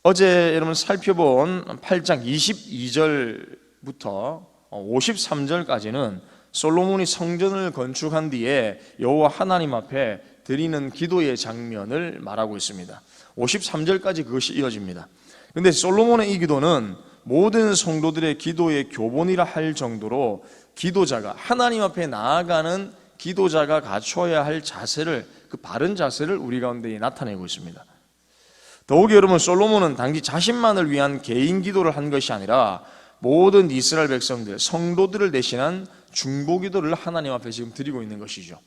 어제 여러분 살펴본 8장 22절부터 53절까지는 솔로몬이 성전을 건축한 뒤에 여호와 하나님 앞에 드리는 기도의 장면을 말하고 있습니다. 53절까지 그것이 이어집니다. 그런데 솔로몬의 이 기도는 모든 성도들의 기도의 교본이라 할 정도로 기도자가 하나님 앞에 나아가는 기도자가 갖춰야 할 자세를, 그 바른 자세를 우리 가운데 나타내고 있습니다. 더욱이 여러분, 솔로몬은 단지 자신만을 위한 개인 기도를 한 것이 아니라 모든 이스라엘 백성들, 성도들을 대신한 중보 기도를 하나님 앞에 지금 드리고 있는 것이죠.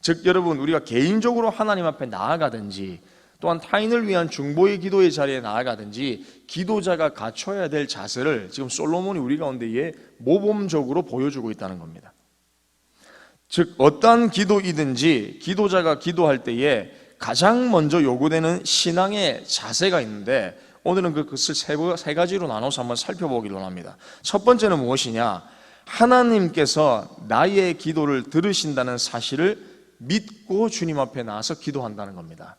즉 여러분, 우리가 개인적으로 하나님 앞에 나아가든지 또한 타인을 위한 중보의 기도의 자리에 나아가든지 기도자가 갖춰야 될 자세를 지금 솔로몬이 우리 가운데에 모범적으로 보여주고 있다는 겁니다. 즉 어떠한 기도이든지 기도자가 기도할 때에 가장 먼저 요구되는 신앙의 자세가 있는데, 오늘은 그것을 세 가지로 나눠서 한번 살펴보기로 합니다. 첫 번째는 무엇이냐? 하나님께서 나의 기도를 들으신다는 사실을 믿고 주님 앞에 나와서 기도한다는 겁니다.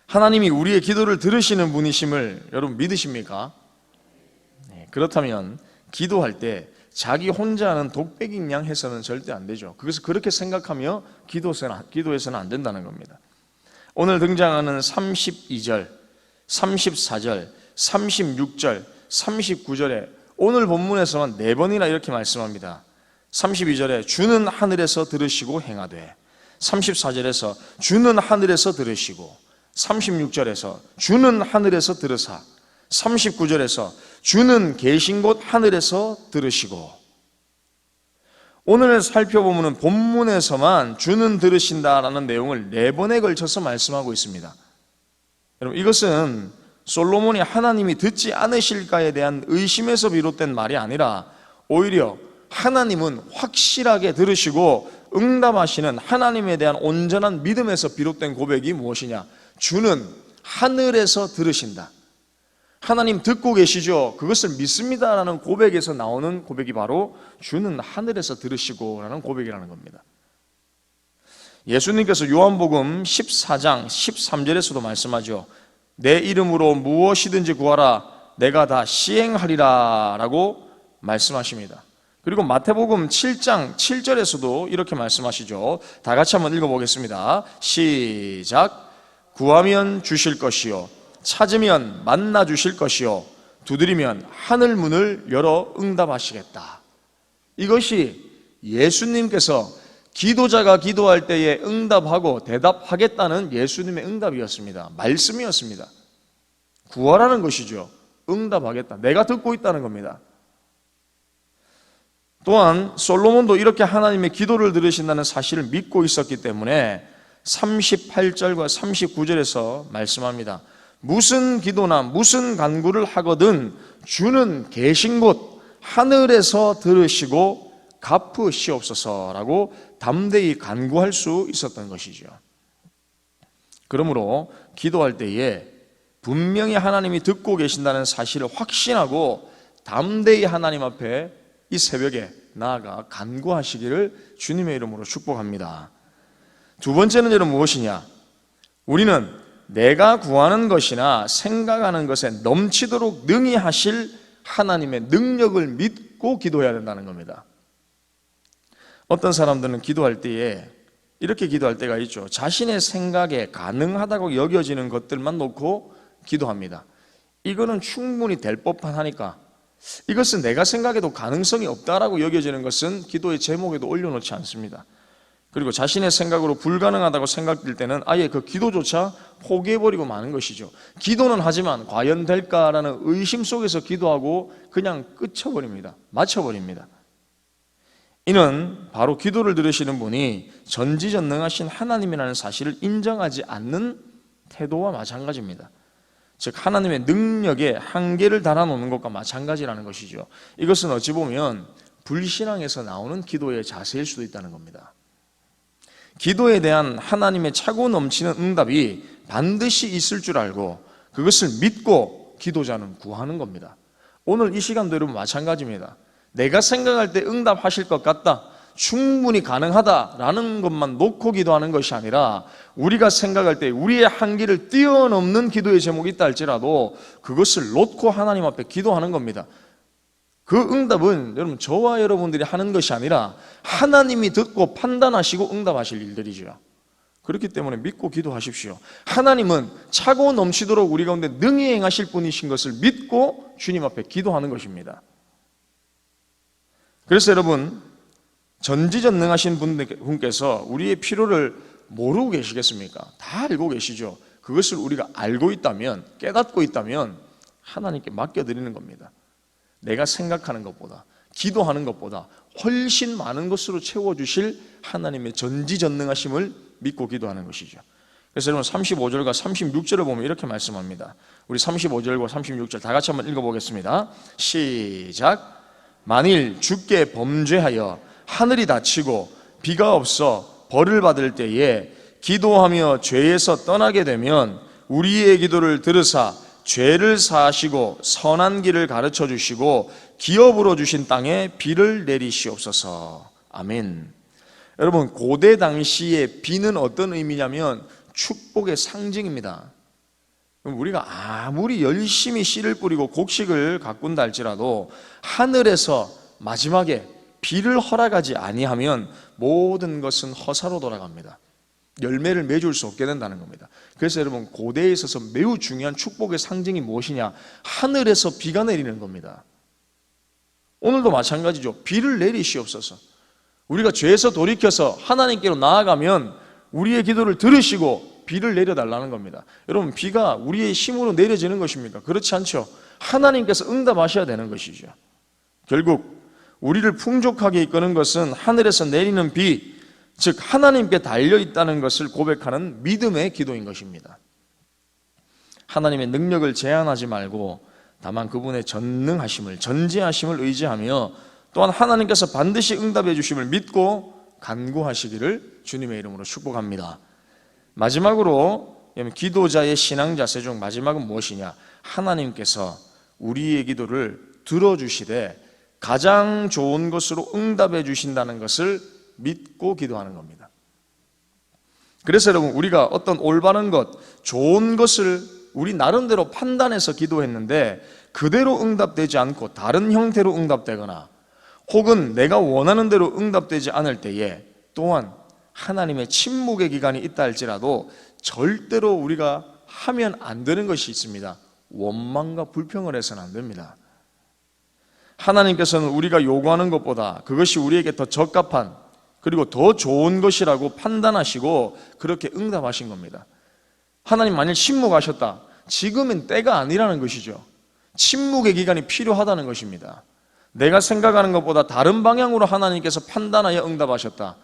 하나님이 우리의 기도를 들으시는 분이심을 여러분 믿으십니까? 네, 그렇다면 기도할 때 자기 혼자 하는 독백인 양 해서는 절대 안 되죠. 그것을 그렇게 생각하며 기도해서는 안 된다는 겁니다. 오늘 등장하는 32절, 34절, 36절, 39절에 오늘 본문에서만 4번이나 이렇게 말씀합니다. 32절에 주는 하늘에서 들으시고 행하되, 34절에서 주는 하늘에서 들으시고, 36절에서 주는 하늘에서 들으사, 39절에서 주는 계신 곳 하늘에서 들으시고. 오늘 살펴보면 본문에서만 주는 들으신다라는 내용을 4번에 걸쳐서 말씀하고 있습니다. 여러분, 이것은 솔로몬이 하나님이 듣지 않으실까에 대한 의심에서 비롯된 말이 아니라 오히려 하나님은 확실하게 들으시고 응답하시는 하나님에 대한 온전한 믿음에서 비롯된 고백이 무엇이냐? 주는 하늘에서 들으신다. 하나님 듣고 계시죠? 그것을 믿습니다라는 고백에서 나오는 고백이 바로 주는 하늘에서 들으시고 라는 고백이라는 겁니다. 예수님께서 요한복음 14장 13절에서도 말씀하죠. 내 이름으로 무엇이든지 구하라 내가 다 시행하리라 라고 말씀하십니다. 그리고 마태복음 7장 7절에서도 이렇게 말씀하시죠. 다 같이 한번 읽어보겠습니다. 시작. 구하면 주실 것이요 찾으면 만나 주실 것이요 두드리면 하늘 문을 열어 응답하시겠다. 이것이 예수님께서 기도자가 기도할 때에 응답하고 대답하겠다는 예수님의 응답이었습니다. 말씀이었습니다. 구하라는 것이죠. 응답하겠다. 내가 듣고 있다는 겁니다. 또한 솔로몬도 이렇게 하나님의 기도를 들으신다는 사실을 믿고 있었기 때문에 38절과 39절에서 말씀합니다. 무슨 기도나 무슨 간구를 하거든 주는 계신 곳 하늘에서 들으시고 갚으시옵소서라고 담대히 간구할 수 있었던 것이죠. 그러므로 기도할 때에 분명히 하나님이 듣고 계신다는 사실을 확신하고 담대히 하나님 앞에 이 새벽에 나아가 간구하시기를 주님의 이름으로 축복합니다. 두 번째는 여러분 무엇이냐? 우리는 내가 구하는 것이나 생각하는 것에 넘치도록 능히 하실 하나님의 능력을 믿고 기도해야 된다는 겁니다. 어떤 사람들은 기도할 때에 이렇게 기도할 때가 있죠. 자신의 생각에 가능하다고 여겨지는 것들만 놓고 기도합니다. 이거는 충분히 될 법한 하니까, 이것은 내가 생각해도 가능성이 없다라고 여겨지는 것은 기도의 제목에도 올려놓지 않습니다. 그리고 자신의 생각으로 불가능하다고 생각될 때는 아예 그 기도조차 포기해버리고 마는 것이죠. 기도는 하지만 과연 될까라는 의심 속에서 기도하고 그냥 끝쳐버립니다. 마쳐버립니다. 이는 바로 기도를 들으시는 분이 전지전능하신 하나님이라는 사실을 인정하지 않는 태도와 마찬가지입니다. 즉 하나님의 능력에 한계를 달아놓는 것과 마찬가지라는 것이죠. 이것은 어찌 보면 불신앙에서 나오는 기도의 자세일 수도 있다는 겁니다. 기도에 대한 하나님의 차고 넘치는 응답이 반드시 있을 줄 알고 그것을 믿고 기도자는 구하는 겁니다. 오늘 이 시간도 여러분 마찬가지입니다. 내가 생각할 때 응답하실 것 같다, 충분히 가능하다라는 것만 놓고 기도하는 것이 아니라 우리가 생각할 때 우리의 한계를 뛰어넘는 기도의 제목이 있다 할지라도 그것을 놓고 하나님 앞에 기도하는 겁니다. 그 응답은 여러분 저와 여러분들이 하는 것이 아니라 하나님이 듣고 판단하시고 응답하실 일들이죠. 그렇기 때문에 믿고 기도하십시오. 하나님은 차고 넘치도록 우리 가운데 능히 행하실 분이신 것을 믿고 주님 앞에 기도하는 것입니다. 그래서 여러분 전지전능하신 분께서 우리의 필요를 모르고 계시겠습니까? 다 알고 계시죠. 그것을 우리가 알고 있다면, 깨닫고 있다면 하나님께 맡겨드리는 겁니다. 내가 생각하는 것보다, 기도하는 것보다 훨씬 많은 것으로 채워주실 하나님의 전지전능하심을 믿고 기도하는 것이죠. 그래서 여러분 35절과 36절을 보면 이렇게 말씀합니다. 우리 35절과 36절 다 같이 한번 읽어보겠습니다. 시작. 만일 주께 범죄하여 하늘이 닫히고 비가 없어 벌을 받을 때에 기도하며 죄에서 떠나게 되면 우리의 기도를 들으사 죄를 사하시고 선한 길을 가르쳐 주시고 기업으로 주신 땅에 비를 내리시옵소서. 아멘. 여러분 고대 당시의 비는 어떤 의미냐면 축복의 상징입니다. 우리가 아무리 열심히 씨를 뿌리고 곡식을 가꾼다 할지라도 하늘에서 마지막에 비를 허락하지 아니하면 모든 것은 허사로 돌아갑니다. 열매를 맺을 수 없게 된다는 겁니다. 그래서 여러분 고대에 있어서 매우 중요한 축복의 상징이 무엇이냐? 하늘에서 비가 내리는 겁니다. 오늘도 마찬가지죠. 비를 내리시옵소서. 우리가 죄에서 돌이켜서 하나님께로 나아가면 우리의 기도를 들으시고 비를 내려달라는 겁니다. 여러분 비가 우리의 힘으로 내려지는 것입니까? 그렇지 않죠. 하나님께서 응답하셔야 되는 것이죠. 결국 우리를 풍족하게 이끄는 것은 하늘에서 내리는 비, 즉 하나님께 달려있다는 것을 고백하는 믿음의 기도인 것입니다. 하나님의 능력을 제한하지 말고 다만 그분의 전능하심을, 전지하심을 의지하며 또한 하나님께서 반드시 응답해 주심을 믿고 간구하시기를 주님의 이름으로 축복합니다. 마지막으로 기도자의 신앙 자세 중 마지막은 무엇이냐? 하나님께서 우리의 기도를 들어주시되 가장 좋은 것으로 응답해 주신다는 것을 믿고 기도하는 겁니다. 그래서 여러분 우리가 어떤 올바른 것, 좋은 것을 우리 나름대로 판단해서 기도했는데 그대로 응답되지 않고 다른 형태로 응답되거나 혹은 내가 원하는 대로 응답되지 않을 때에 또한 하나님의 침묵의 기간이 있다 할지라도 절대로 우리가 하면 안 되는 것이 있습니다. 원망과 불평을 해서는 안 됩니다. 하나님께서는 우리가 요구하는 것보다 그것이 우리에게 더 적합한 그리고 더 좋은 것이라고 판단하시고 그렇게 응답하신 겁니다. 하나님 만일 침묵하셨다, 지금은 때가 아니라는 것이죠. 침묵의 기간이 필요하다는 것입니다. 내가 생각하는 것보다 다른 방향으로 하나님께서 판단하여 응답하셨다.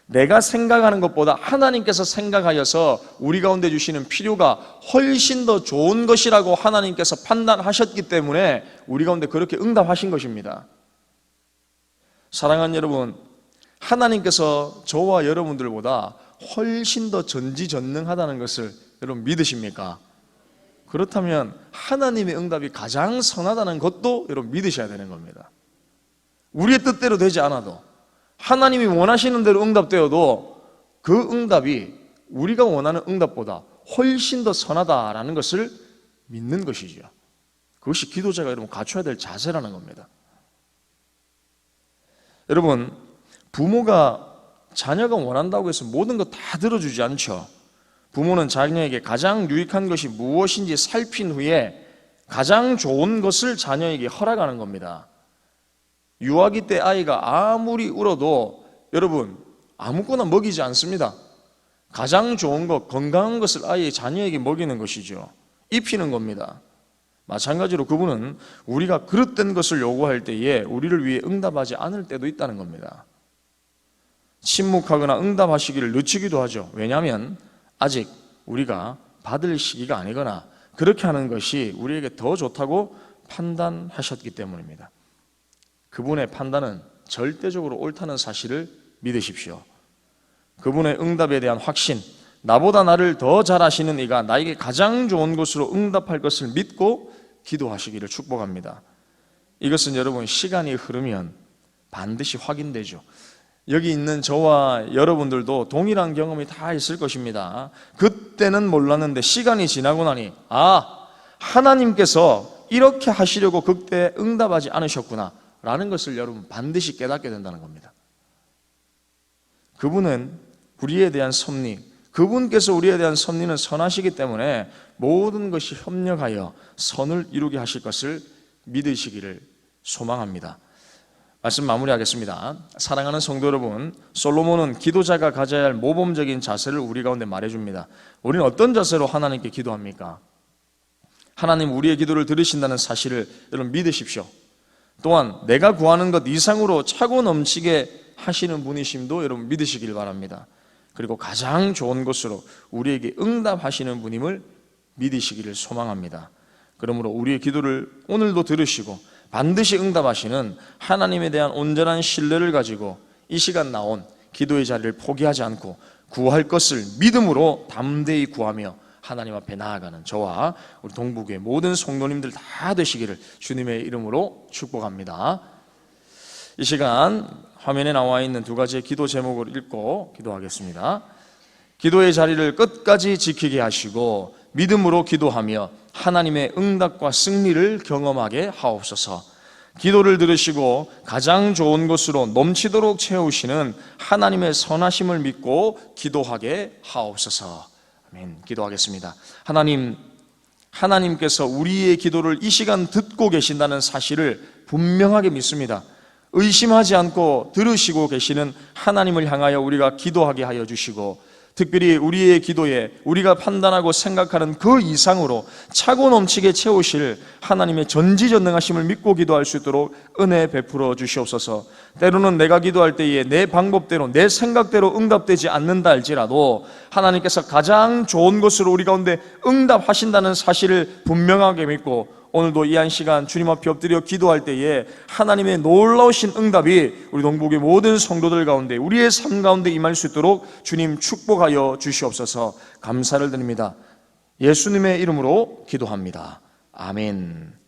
내가 생각하는 것보다 하나님께서 생각하여서 우리 가운데 주시는 필요가 훨씬 더 좋은 것이라고 하나님께서 판단하셨기 때문에 우리 가운데 그렇게 응답하신 것입니다. 사랑하는 여러분, 하나님께서 저와 여러분들보다 훨씬 더 전지전능하다는 것을 여러분 믿으십니까? 그렇다면 하나님의 응답이 가장 선하다는 것도 여러분 믿으셔야 되는 겁니다. 우리의 뜻대로 되지 않아도 하나님이 원하시는 대로 응답되어도 그 응답이 우리가 원하는 응답보다 훨씬 더 선하다라는 것을 믿는 것이죠. 그것이 기도자가 여러분 갖춰야 될 자세라는 겁니다. 여러분 부모가 자녀가 원한다고 해서 모든 거 다 들어주지 않죠. 부모는 자녀에게 가장 유익한 것이 무엇인지 살핀 후에 가장 좋은 것을 자녀에게 허락하는 겁니다. 유아기 때 아이가 아무리 울어도 여러분 아무거나 먹이지 않습니다. 가장 좋은 것, 건강한 것을 아이의 자녀에게 먹이는 것이죠. 입히는 겁니다. 마찬가지로 그분은 우리가 그릇된 것을 요구할 때에 우리를 위해 응답하지 않을 때도 있다는 겁니다. 침묵하거나 응답하시기를 늦추기도 하죠. 왜냐하면 아직 우리가 받을 시기가 아니거나 그렇게 하는 것이 우리에게 더 좋다고 판단하셨기 때문입니다. 그분의 판단은 절대적으로 옳다는 사실을 믿으십시오. 그분의 응답에 대한 확신, 나보다 나를 더 잘 아시는 이가 나에게 가장 좋은 것으로 응답할 것을 믿고 기도하시기를 축복합니다. 이것은 여러분 시간이 흐르면 반드시 확인되죠. 여기 있는 저와 여러분들도 동일한 경험이 다 있을 것입니다. 그때는 몰랐는데 시간이 지나고 나니 하나님께서 이렇게 하시려고 그때 응답하지 않으셨구나 라는 것을 여러분 반드시 깨닫게 된다는 겁니다. 그분은 우리에 대한 섭리, 그분께서 우리에 대한 섭리는 선하시기 때문에 모든 것이 협력하여 선을 이루게 하실 것을 믿으시기를 소망합니다. 말씀 마무리하겠습니다. 사랑하는 성도 여러분, 솔로몬은 기도자가 가져야 할 모범적인 자세를 우리 가운데 말해줍니다. 우리는 어떤 자세로 하나님께 기도합니까? 하나님 우리의 기도를 들으신다는 사실을 여러분 믿으십시오. 또한 내가 구하는 것 이상으로 차고 넘치게 하시는 분이심도 여러분 믿으시길 바랍니다. 그리고 가장 좋은 것으로 우리에게 응답하시는 분임을 믿으시기를 소망합니다. 그러므로 우리의 기도를 오늘도 들으시고 반드시 응답하시는 하나님에 대한 온전한 신뢰를 가지고 이 시간 나온 기도의 자리를 포기하지 않고 구할 것을 믿음으로 담대히 구하며 하나님 앞에 나아가는 저와 우리 동북의 모든 성도님들 다 되시기를 주님의 이름으로 축복합니다. 이 시간 화면에 나와 있는 두 가지의 기도 제목을 읽고 기도하겠습니다. 기도의 자리를 끝까지 지키게 하시고 믿음으로 기도하며 하나님의 응답과 승리를 경험하게 하옵소서. 기도를 들으시고 가장 좋은 것으로 넘치도록 채우시는 하나님의 선하심을 믿고 기도하게 하옵소서. 아멘. 기도하겠습니다. 하나님께서 우리의 기도를 이 시간 듣고 계신다는 사실을 분명하게 믿습니다. 의심하지 않고 들으시고 계시는 하나님을 향하여 우리가 기도하게 하여 주시고, 특별히 우리의 기도에 우리가 판단하고 생각하는 그 이상으로 차고 넘치게 채우실 하나님의 전지전능하심을 믿고 기도할 수 있도록 은혜 베풀어 주시옵소서. 때로는 내가 기도할 때에 내 방법대로 내 생각대로 응답되지 않는다 할지라도 하나님께서 가장 좋은 것으로 우리 가운데 응답하신다는 사실을 분명하게 믿고 오늘도 이 한 시간 주님 앞에 엎드려 기도할 때에 하나님의 놀라우신 응답이 우리 동북의 모든 성도들 가운데 우리의 삶 가운데 임할 수 있도록 주님 축복하여 주시옵소서. 감사를 드립니다. 예수님의 이름으로 기도합니다. 아멘.